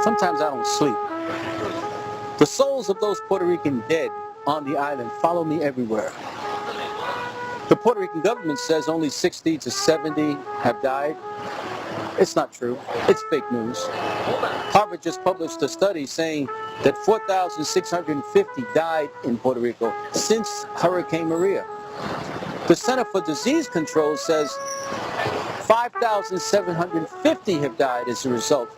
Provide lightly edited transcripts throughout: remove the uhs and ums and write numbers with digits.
Sometimes I don't sleep. The souls of those Puerto Rican dead on the island follow me everywhere. The Puerto Rican government says only 60 to 70 have died. It's not true. It's fake news. Harvard just published a study saying that 4,650 died in Puerto Rico since Hurricane Maria. The Center for Disease Control says 5,750 have died as a result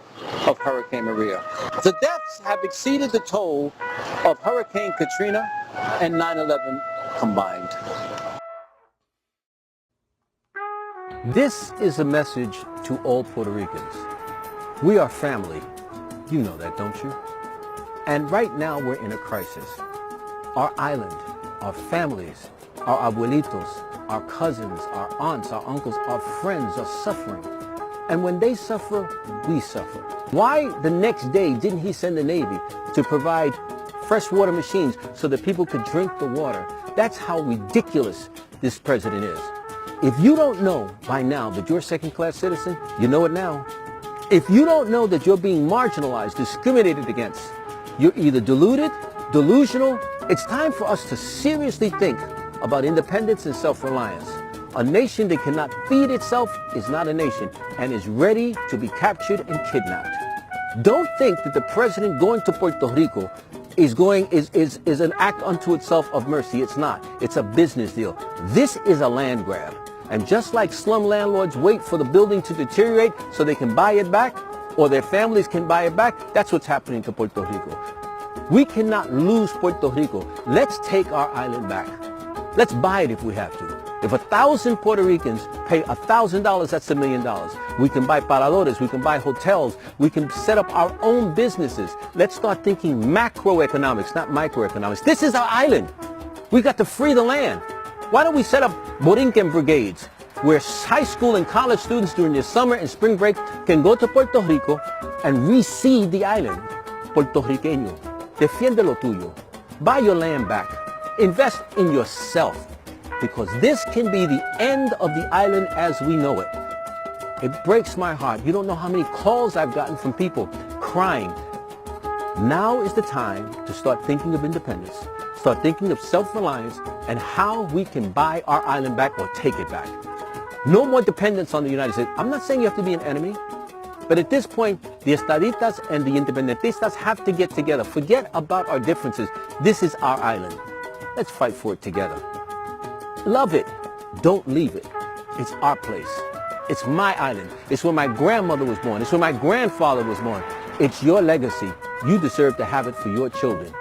of Hurricane Maria. The deaths have exceeded the toll of Hurricane Katrina and 9/11 combined. This is a message to all Puerto Ricans. We are family. You know that, don't you? And right now we're in a crisis. Our island, our families, our abuelitos, our cousins, our aunts, our uncles, our friends are suffering. And when they suffer, we suffer. Why the next day didn't he send the Navy to provide freshwater machines so that people could drink the water? That's how ridiculous this president is. If you don't know by now that you're a second-class citizen, you know it now. If you don't know that you're being marginalized, discriminated against, you're either deluded, delusional. It's time for us to seriously think about independence and self-reliance. A nation that cannot feed itself is not a nation and is ready to be captured and kidnapped. Don't think that the president going to Puerto Rico is an act unto itself of mercy. It's not. It's a business deal. This is a land grab. And just like slum landlords wait for the building to deteriorate so they can buy it back, or their families can buy it back, that's what's happening to Puerto Rico. We cannot lose Puerto Rico. Let's take our island back. Let's buy it if we have to. If 1,000 Puerto Ricans pay $1,000, that's $1 million. We can buy paradores, we can buy hotels, we can set up our own businesses. Let's start thinking macroeconomics, not microeconomics. This is our island. We got to free the land. Why don't we set up Borinquen brigades where high school and college students during their summer and spring break can go to Puerto Rico and reseed the island? Puerto Riqueño, defiende lo tuyo. Buy your land back. Invest in yourself, because this can be the end of the island as we know it. It breaks my heart. You don't know how many calls I've gotten from people crying. Now is the time to start thinking of independence. Start thinking of self-reliance and how we can buy our island back or take it back. No more dependence on the United States. I'm not saying you have to be an enemy, but at this point, the estadistas and the independentistas have to get together. Forget about our differences. This is our island. Let's fight for it together. Love it. Don't leave it. It's our place. It's my island. It's where my grandmother was born. It's where my grandfather was born. It's your legacy. You deserve to have it for your children.